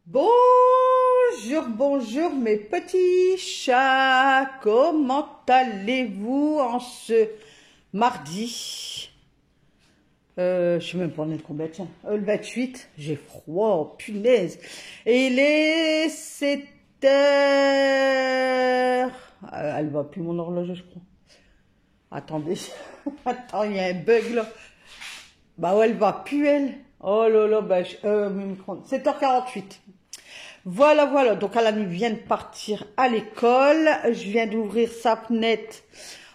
Bonjour, bonjour mes petits chats, comment allez-vous en ce mardi? Je sais même pas on est combien, tiens, le 28, j'ai froid, oh, punaise. Et il est 7 heures. Elle va plus mon horloge, je crois. Attendez, attends, il y a un bug là. Bah ouais, elle va plus elle. Oh là là, bah, 7h48. Voilà, voilà. Donc, Alani vient de partir à l'école. Je viens d'ouvrir sa fenêtre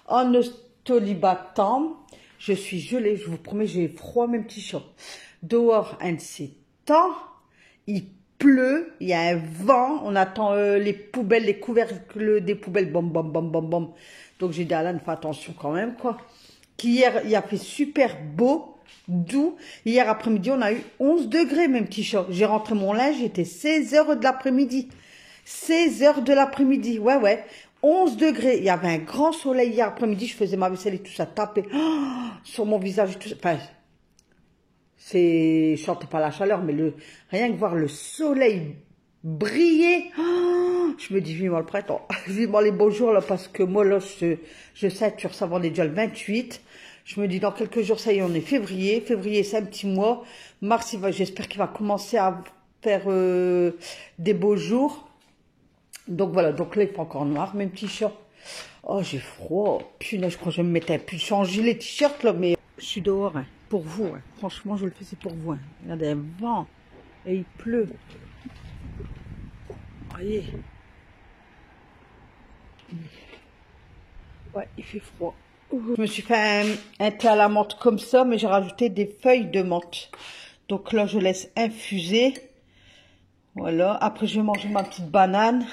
en ostolibatant. Je suis gelée, je vous promets, j'ai froid, mes petits chats. Dehors, un de ces temps, il pleut, il y a un vent, on attend les poubelles, les couvercles des poubelles, bam, bam, bam, bam, bam. Donc, j'ai dit à Alan, fais attention quand même, quoi. Qu'hier, il a fait super beau, doux. Hier après-midi, on a eu 11 degrés, mes petits chats. J'ai rentré mon linge, il était 16 heures de l'après-midi. 16 heures de l'après-midi, ouais, ouais. 11 degrés. Il y avait un grand soleil hier après-midi. Je faisais ma vaisselle et tout ça tapait sur mon visage et tout ça. Enfin, je sentais pas la chaleur, mais rien que voir le soleil briller, je me dis vivement le printemps, vivement les beaux jours là, parce que moi là, je sature, ça va, on est déjà le 28. Je me dis dans quelques jours, ça y est, on est février. Février, c'est un petit mois. Mars, j'espère qu'il va commencer à faire des beaux jours. Donc voilà, donc là, il fait encore noir, mes petits shorts. Oh, j'ai froid. Punaise, je crois que je vais me mettre un peu changer les t-shirts, là, mais je suis dehors, hein, pour vous. Hein. Franchement, je le fais, c'est pour vous. Hein. Regardez, un vent. Et il pleut. Voyez. Ouais, il fait froid. Je me suis fait un thé à la menthe comme ça, mais j'ai rajouté des feuilles de menthe. Donc là, je laisse infuser. Voilà. Après, je vais manger ma petite banane.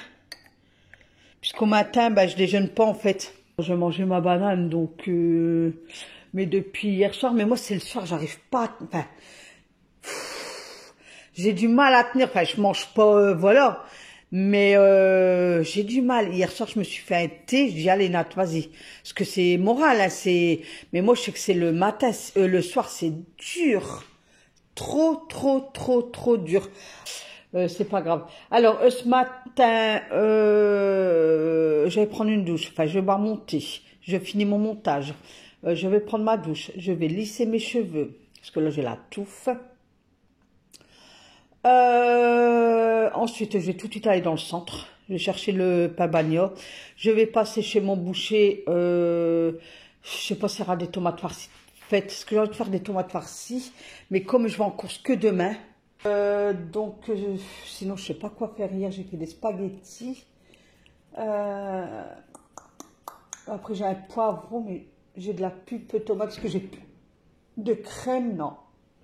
Puisqu'au matin, ben, je déjeune pas en fait. Je vais manger ma banane, donc... mais depuis hier soir, mais moi c'est le soir, j'arrive pas à... Enfin, j'ai du mal à tenir, enfin je mange pas, voilà. Mais j'ai du mal. Hier soir, je me suis fait un thé, je dis allez Nat, vas-y. Parce que c'est moral, hein, c'est... Mais moi je sais que c'est le matin, le soir c'est dur. Trop, trop, trop, trop dur. C'est pas grave. Alors, ce matin, je vais prendre une douche. Enfin, je vais boire mon thé. Je finis mon montage. Je vais prendre ma douche. Je vais lisser mes cheveux. Parce que là, j'ai la touffe. Ensuite, je vais tout de suite aller dans le centre. Je vais chercher le pain bagno. Je vais passer chez mon boucher. Je sais pas s'il y aura des tomates farcies faites. Est-ce que j'ai envie de faire des tomates farcies? Mais comme je vais en course que demain... sinon je sais pas quoi faire. Hier j'ai fait des spaghettis, après j'ai un poivron, mais j'ai de la pulpe de tomate. Est-ce que j'ai plus de crème? Non,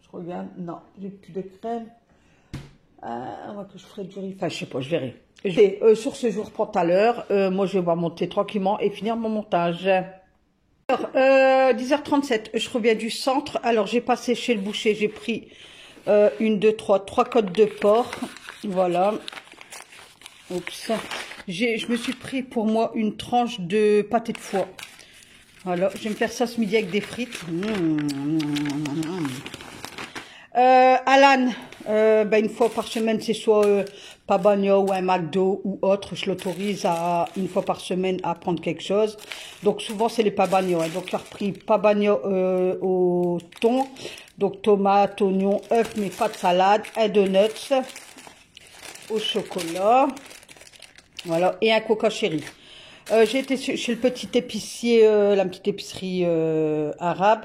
je regarde, non, j'ai plus de crème. Moi que je ferai du riz, enfin je sais pas, je verrai. Et, sur ce jour pour tout à l'heure, moi je vais boire mon thé tranquillement et finir mon montage. Alors 10h37, je reviens du centre. Alors j'ai passé chez le boucher, j'ai pris une, deux, trois côtes de porc. Voilà. Oups. Je me suis pris pour moi une tranche de pâté de foie. Voilà. Je vais me faire ça ce midi avec des frites. Alan, une fois par semaine, c'est soit Pabagno ou un McDo ou autre. Je l'autorise à une fois par semaine à prendre quelque chose. Donc souvent c'est les Pabagno. Hein. Donc j'ai repris Pabagno au thon. Donc tomates, oignons, œufs, mais pas de salade, un donuts au chocolat. Voilà, et un coca chéri. J'ai été chez le petit épicier, la petite épicerie arabe.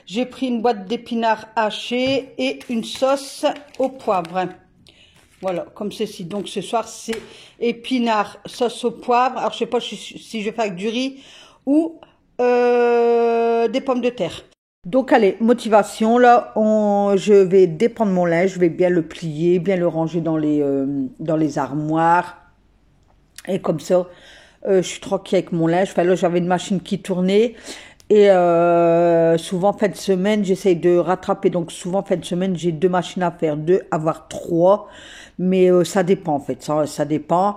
J'ai pris une boîte d'épinards hachés et une sauce au poivre. Voilà, comme ceci. Donc ce soir, c'est épinards, sauce au poivre. Alors je sais pas si je vais faire avec du riz ou des pommes de terre. Donc allez, motivation, là, je vais dépendre mon linge, je vais bien le plier, bien le ranger dans les armoires. Et comme ça, je suis tranquille avec mon linge. Enfin là, j'avais une machine qui tournait. Et souvent, fin de semaine, j'essaye de rattraper. Donc souvent, fin de semaine, j'ai 2 machines à faire, 2, voire 3. Mais ça dépend en fait, ça dépend.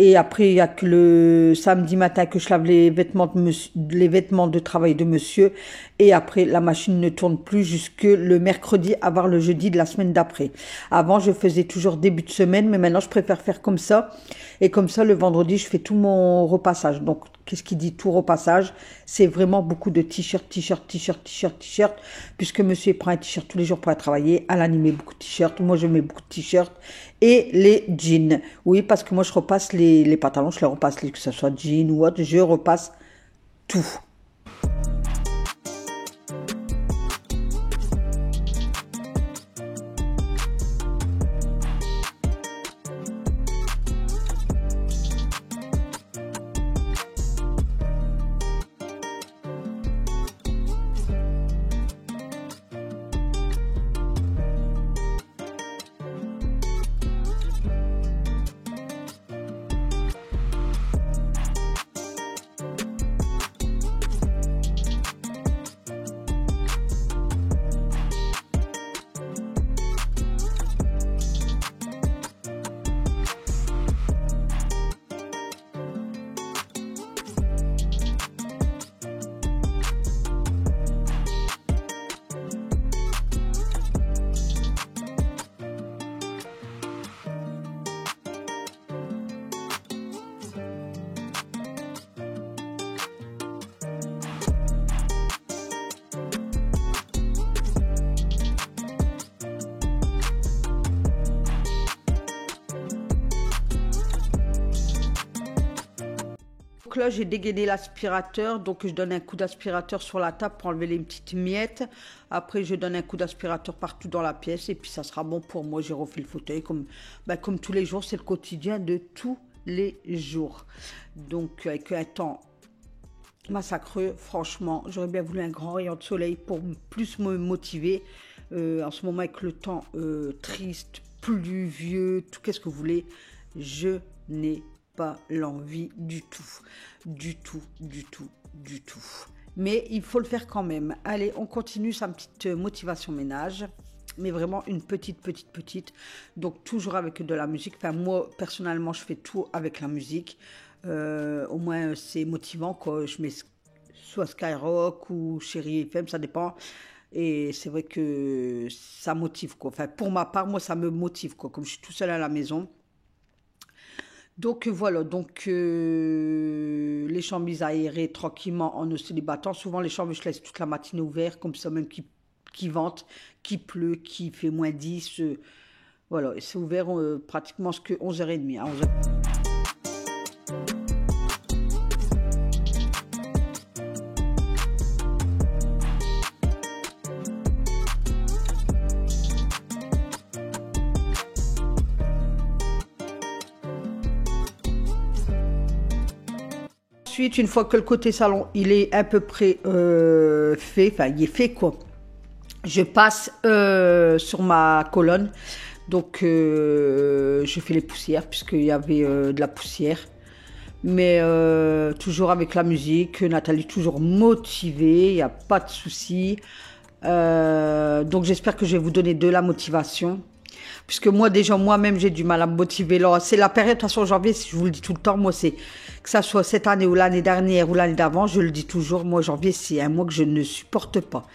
Et après, il y a que le samedi matin que je lave les vêtements de travail de monsieur. Et après, la machine ne tourne plus jusque le mercredi, avoir le jeudi de la semaine d'après. Avant, je faisais toujours début de semaine, mais maintenant, je préfère faire comme ça. Et comme ça, le vendredi, je fais tout mon repassage. Donc, qu'est-ce qui dit tout repassage? C'est vraiment beaucoup de t-shirts, t-shirts, t-shirts, t-shirts, t-shirts. Puisque monsieur prend un t-shirt tous les jours pour aller travailler. Elle met beaucoup de t-shirts. Moi, je mets beaucoup de t-shirts. Et les jeans. Oui, parce que moi, je repasse les pantalons. Je les repasse, que ce soit jeans ou autre. Je repasse tout. Donc là, j'ai dégainé l'aspirateur, donc je donne un coup d'aspirateur sur la table pour enlever les petites miettes. Après, je donne un coup d'aspirateur partout dans la pièce et puis ça sera bon pour moi. J'ai refait le fauteuil comme tous les jours, c'est le quotidien de tous les jours. Donc, avec un temps massacreux, franchement, j'aurais bien voulu un grand rayon de soleil pour plus me motiver. En ce moment, avec le temps triste, pluvieux, tout qu'est-ce que vous voulez, je n'ai pas l'envie du tout, du tout, du tout, du tout. Mais il faut le faire quand même. Allez, on continue sa petite motivation ménage. Mais vraiment une petite. Donc toujours avec de la musique. Enfin, moi, personnellement, je fais tout avec la musique. Au moins, c'est motivant, quoi. Je mets soit Skyrock ou Chérie FM, ça dépend. Et c'est vrai que ça motive, quoi. Enfin, pour ma part, moi, ça me motive, quoi. Comme je suis tout seul à la maison. Donc voilà, donc les chambres mises aérées tranquillement en célibataire. Souvent les chambres je laisse toute la matinée ouvertes, comme ça même qui vente, qui pleut, qui fait -10. Voilà, c'est ouvert pratiquement jusqu'à 11h30. À 11h. Ensuite, une fois que le côté salon, il est à peu près fait, enfin, il est fait, quoi. Je passe sur ma colonne. Donc, je fais les poussières, puisqu'il y avait de la poussière. Mais toujours avec la musique. Nathalie, toujours motivée, il n'y a pas de souci. Donc, j'espère que je vais vous donner de la motivation. Puisque moi, déjà, moi-même, j'ai du mal à me motiver. Alors, c'est la période, de toute façon, janvier, je vous le dis tout le temps, moi, c'est que ça soit cette année ou l'année dernière ou l'année d'avant, je le dis toujours, moi, janvier, c'est un mois que je ne supporte pas.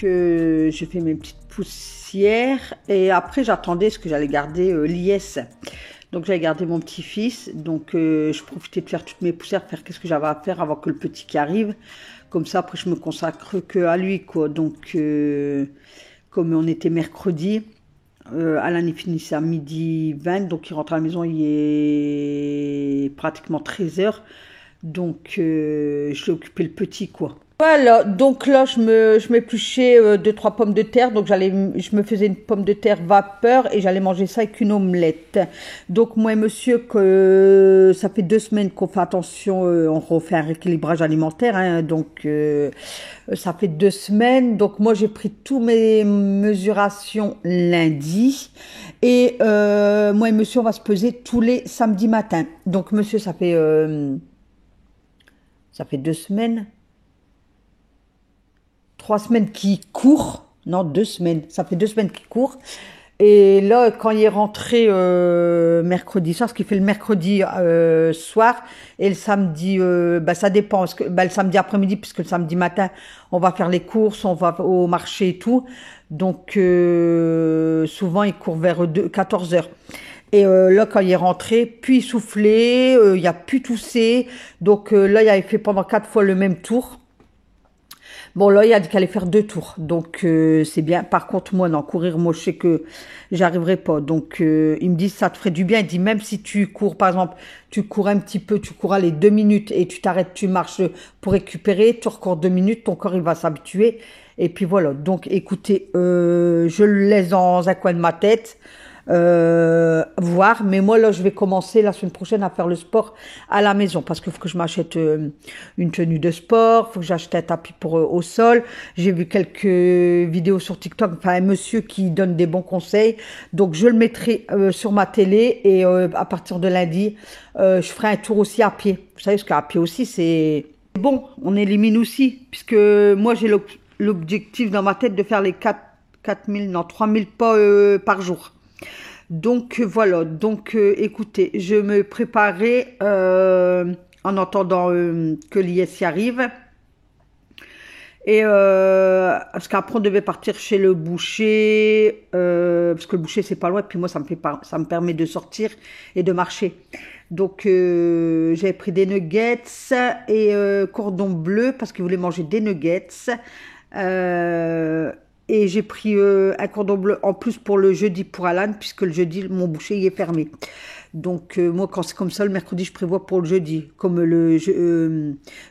Que je fais mes petites poussières et après j'attendais ce que j'allais garder l'IS. Donc j'allais garder mon petit-fils, donc je profitais de faire toutes mes poussières, faire qu'est-ce que j'avais à faire avant que le petit qui arrive. Comme ça après je me consacre que à lui, quoi. Donc comme on était mercredi, Alan, il finissait à 12h20, donc il rentre à la maison, il est pratiquement 13h. Donc, je l'ai occupé le petit, quoi. Voilà, donc là, je m'épluchais 2-3 pommes de terre. Donc, je me faisais une pomme de terre vapeur et j'allais manger ça avec une omelette. Donc, moi et monsieur, que ça fait 2 semaines qu'on fait attention, on refait un rééquilibrage alimentaire. Hein, donc, ça fait 2 semaines. Donc, moi, j'ai pris tous mes mesurations lundi. Et moi et monsieur, on va se peser tous les samedis matins. Donc, monsieur, ça fait 2 semaines. 3 semaines qui court, non 2 semaines, ça fait 2 semaines qu'il court. Et là, quand il est rentré mercredi soir, ce qu'il fait le mercredi soir et le samedi, ça dépend, parce que, le samedi après-midi, puisque le samedi matin, on va faire les courses, on va au marché et tout. Donc, souvent, il court vers 14h. Et là, quand il est rentré, puis il soufflait, il a pu tousser. Donc là, il avait fait pendant 4 fois le même tour. Bon, là, il a dit qu'elle allait faire 2 tours. Donc, c'est bien. Par contre, moi, non, courir, moi, je sais que j'arriverai pas. Donc, il me dit, ça te ferait du bien. Il dit, même si tu cours, par exemple, tu cours un petit peu, tu cours les 2 minutes et tu t'arrêtes, tu marches pour récupérer, tu recours 2 minutes, ton corps, il va s'habituer. Et puis, voilà. Donc, écoutez, je le laisse dans un coin de ma tête. Voir, mais moi là je vais commencer la semaine prochaine à faire le sport à la maison parce qu'il faut que je m'achète une tenue de sport, faut que j'achète un tapis pour au sol. J'ai vu quelques vidéos sur TikTok, enfin un monsieur qui donne des bons conseils, donc je le mettrai sur ma télé et à partir de lundi je ferai un tour aussi à pied. Vous savez, parce qu'à pied aussi c'est bon, on élimine aussi, puisque moi j'ai l'objectif dans ma tête de faire les 3000 pas par jour. Donc voilà, donc écoutez, je me préparais en attendant que l'IS y arrive. Et parce qu'après on devait partir chez le boucher, parce que le boucher c'est pas loin, et puis moi ça me permet de sortir et de marcher. Donc j'avais pris des nuggets et cordon bleu parce qu'il voulait manger des nuggets. Et j'ai pris un cordon bleu en plus pour le jeudi pour Alan, puisque le jeudi, mon boucher y est fermé. Donc, moi, quand c'est comme ça, le mercredi, je prévois pour le jeudi. Comme le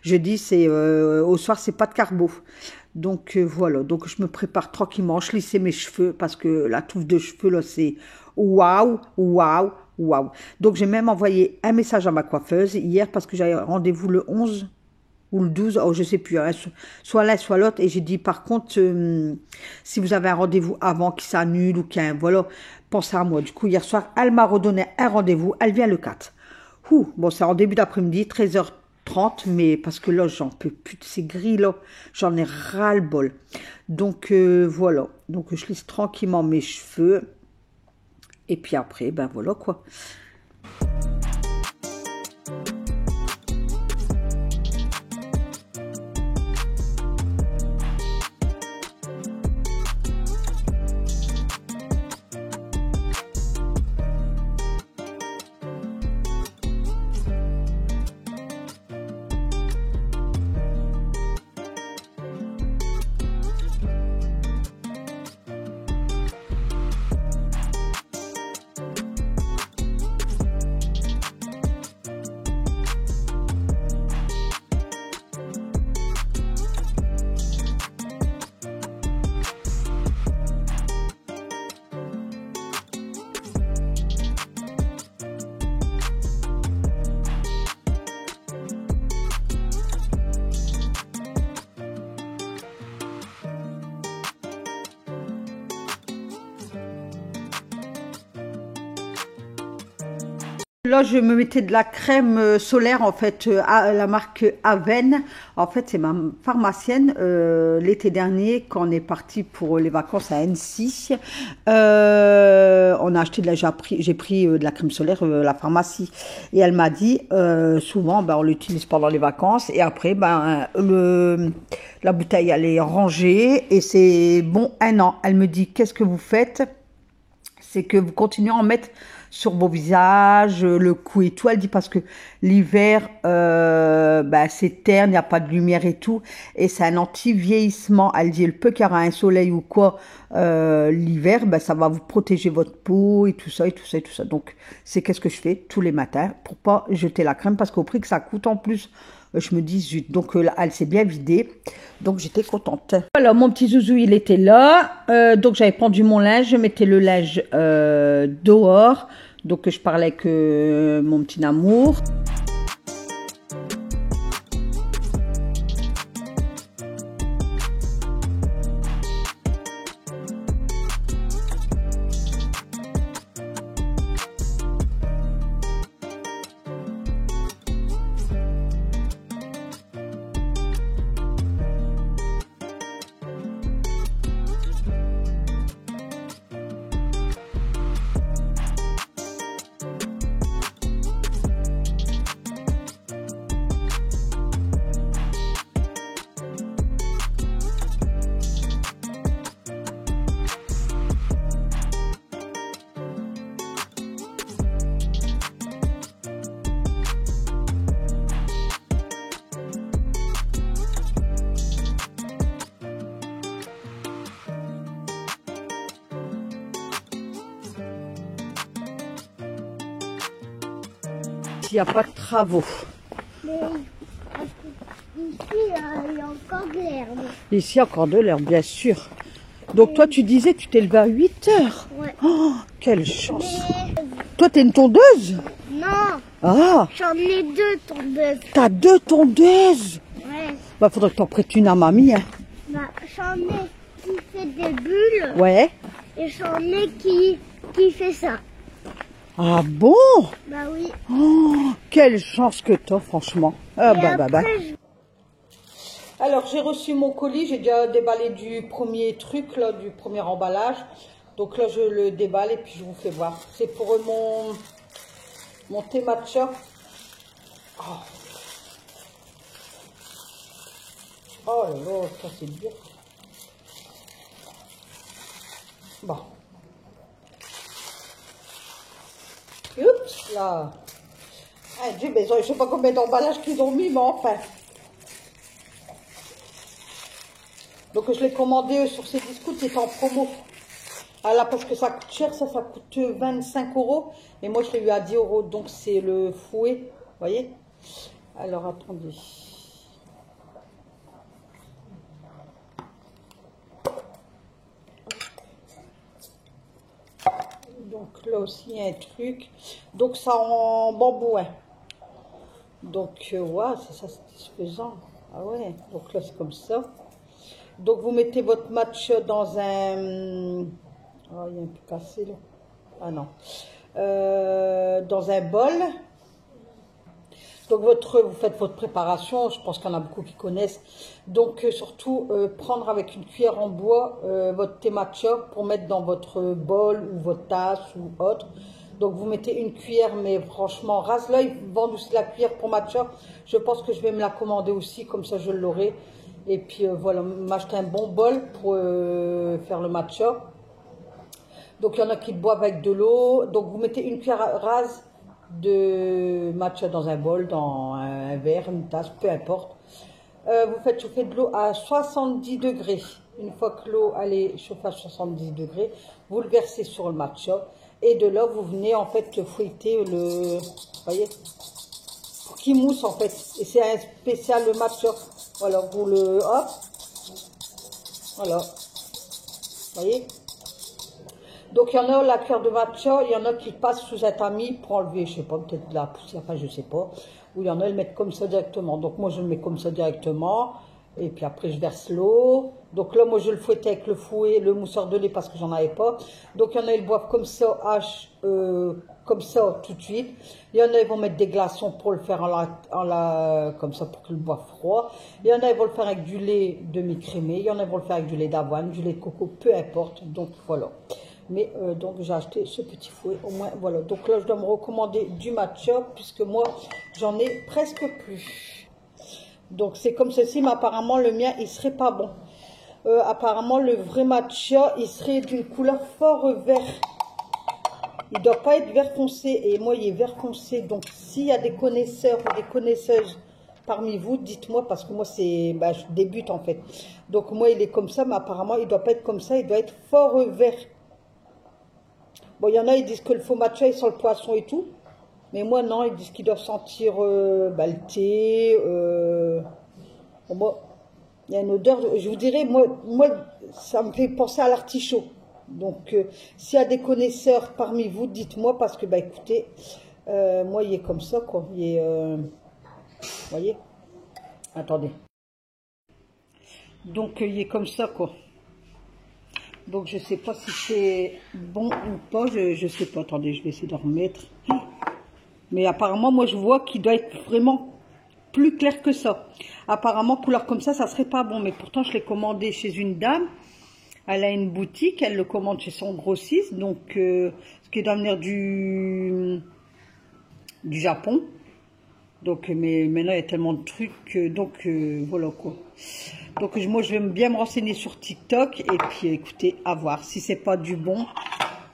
jeudi, c'est au soir, c'est pas de carbo. Donc, voilà. Donc, je me prépare tranquillement. Je lissais mes cheveux, parce que la touffe de cheveux, là, c'est waouh, waouh, waouh. Donc, j'ai même envoyé un message à ma coiffeuse hier, parce que j'avais rendez-vous le 11 ou le 12, oh, je sais plus, hein, soit l'un, soit l'autre. Et j'ai dit, par contre, si vous avez un rendez-vous avant qui s'annule ou qu'un, voilà, pensez à moi. Du coup, hier soir, elle m'a redonné un rendez-vous. Elle vient le 4. Bon, c'est en début d'après-midi, 13h30, mais parce que là, j'en peux plus de ces grilles, là. J'en ai ras-le-bol. Donc, voilà. Donc, je lisse tranquillement mes cheveux. Et puis après, ben voilà, quoi. Là, je me mettais de la crème solaire, en fait, à la marque Aven. En fait, c'est ma pharmacienne. L'été dernier, quand on est parti pour les vacances à Annecy, on a acheté j'ai pris de la crème solaire à la pharmacie. Et elle m'a dit, souvent, on l'utilise pendant les vacances. Et après, la bouteille, elle est rangée. Et c'est bon 1 an. Elle me dit, qu'est-ce que vous faites? C'est que vous continuez à en mettre sur vos visages, le cou et tout. Elle dit parce que l'hiver, bah, c'est terne, il n'y a pas de lumière et tout. Et c'est un anti-vieillissement. Elle dit, le peu qu'il y aura un soleil ou quoi, l'hiver, bah, ça va vous protéger votre peau et tout ça, et tout ça, et tout ça. Donc, c'est qu'est-ce que je fais tous les matins pour pas jeter la crème parce qu'au prix que ça coûte en plus, je me dis zut. Donc, là, elle s'est bien vidée. Donc, j'étais contente. Voilà, mon petit zouzou, il était là. Donc, j'avais pendu mon linge. Je mettais le linge dehors. Donc, je parlais avec mon petit amour. Il n'y a pas de travaux. Mais ici, il y a encore de l'herbe. Ici, il y a encore de l'herbe, bien sûr. Donc, toi, tu disais que tu t'es levé à 8 heures. Ouais. Oh, quelle chance. Mais Toi, t'es une tondeuse? non, Ah, j'en ai deux tondeuses. t'as 2 tondeuses. Ouais. Bah, faudrait que t'en prêtes une à mamie, hein. Bah, j'en ai qui fait des bulles Ouais. et j'en ai qui fait ça. Ah bon? Bah oui. Oh, quelle chance que t'as, franchement. Ah, Et bah. après, Alors, j'ai reçu mon colis. J'ai déjà déballé du premier truc, là, du premier emballage. Donc là, je le déballe et puis je vous fais voir. C'est pour mon thé matcha. Oh, oh là là, ça c'est dur. Bon. Oups, là. Ah, Dieu, mais je sais pas combien d'emballages qu'ils ont mis, mais enfin. Donc je l'ai commandé sur ces discounts, c'est en promo. Ah là, parce que ça coûte cher, ça coûte 25 €. Et moi, je l'ai eu à 10 €. Donc c'est le fouet, vous voyez. Alors, attendez. Donc là aussi, il y a un truc. Donc ça en bambou, hein. Donc, ouais, c'est ça, satisfaisant. Ah ouais, donc là, c'est comme ça. Donc, vous mettez votre matcha dans un... Oh, il est un peu cassé, là. Ah non. Dans un bol. Donc, vous faites votre préparation. Je pense qu'il y en a beaucoup qui connaissent. Donc, surtout, prendre avec une cuillère en bois votre thé matcha pour mettre dans votre bol ou votre tasse ou autre. Donc, vous mettez une cuillère, mais franchement, rase l'œil. Ils vendent aussi la cuillère pour matcha. Je pense que je vais me la commander aussi, comme ça, je l'aurai. Et puis, voilà, m'acheter un bon bol pour faire le matcha. Donc, il y en a qui le boivent avec de l'eau. Donc, vous mettez une cuillère rase de matcha dans un bol, dans un verre, une tasse, peu importe. Vous faites chauffer de l'eau à 70 degrés. Une fois que l'eau est chauffée à 70 degrés, vous le versez sur le matcha. Et de là, vous venez en fait fouetter le... Vous voyez, pour qu'il mousse en fait. Et c'est un spécial le matcha. Voilà, vous le... Hop. Voilà. Vous voyez. Donc, il y en a la cuillère de matcha, il y en a qui passent sous un tamis pour enlever, je sais pas, peut-être de la poussière, enfin, je sais pas. Ou il y en a, ils le mettent comme ça directement. Donc, moi, je le mets comme ça directement. Et puis après, je verse l'eau. Donc là, moi, je le fouettais avec le fouet, le mousseur de lait parce que j'en avais pas. Donc, il y en a, ils boivent comme ça, comme ça, tout de suite. Il y en a, ils vont mettre des glaçons pour le faire comme ça, pour qu'ils le boivent froid. Il y en a, ils vont le faire avec du lait demi-crémé. Il y en a, ils vont le faire avec du lait d'avoine, du lait de coco, peu importe. Donc, voilà. Mais donc j'ai acheté ce petit fouet, au moins voilà. Donc là je dois me recommander du matcha puisque moi j'en ai presque plus. Donc c'est comme ceci, mais apparemment le mien il serait pas bon. Apparemment le vrai matcha il serait d'une couleur fort vert. il doit pas être vert foncé. Et moi, il est vert foncé. Donc, s'il y a des connaisseurs ou des connaisseuses parmi vous, dites-moi, parce que moi, bah, je débute en fait. Donc, moi, il est comme ça, mais apparemment, il doit pas être comme ça. Il doit être fort vert. Bon, il y en a, ils disent que le faux matcha, il sent le poisson et tout. Mais moi, non, ils disent qu'ils doivent sentir bah, le thé. Bon, moi, il y a une odeur, je vous dirais, moi, ça me fait penser à l'artichaut. Donc, s'il y a des connaisseurs parmi vous, dites-moi, parce que, bah, écoutez, moi, il est comme ça, quoi. Il est, vous voyez? Attendez. Donc, il est comme ça, quoi. Donc, je sais pas si c'est bon ou pas, je sais pas. Attendez, je vais essayer de remettre. Mais apparemment, moi, je vois qu'il doit être vraiment plus clair que ça. Apparemment, couleur comme ça serait pas bon. Mais pourtant, je l'ai commandé chez une dame. Elle a une boutique, elle le commande chez son grossiste. Donc, ce qui doit venir du Japon. Donc, mais maintenant, il y a tellement de trucs. Donc, voilà quoi. Donc, moi, je vais bien me renseigner sur TikTok. Et puis, écoutez, à voir. Si c'est pas du bon,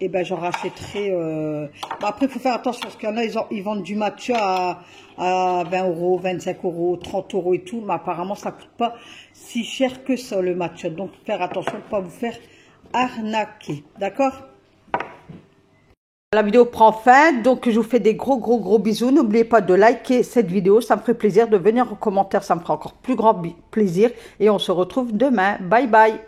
et ben, j'en rachèterai. Bon, après, il faut faire attention. Parce qu'il y en a, ils vendent du matcha à 20 euros, 25 euros, 30 euros et tout. Mais apparemment, ça coûte pas si cher que ça, le matcha. Donc, faire attention de ne pas vous faire arnaquer. D'accord? La vidéo prend fin, donc je vous fais des gros bisous. N'oubliez pas de liker cette vidéo, ça me ferait plaisir. De venir en commentaire, ça me fera encore plus grand plaisir. Et on se retrouve demain. Bye bye.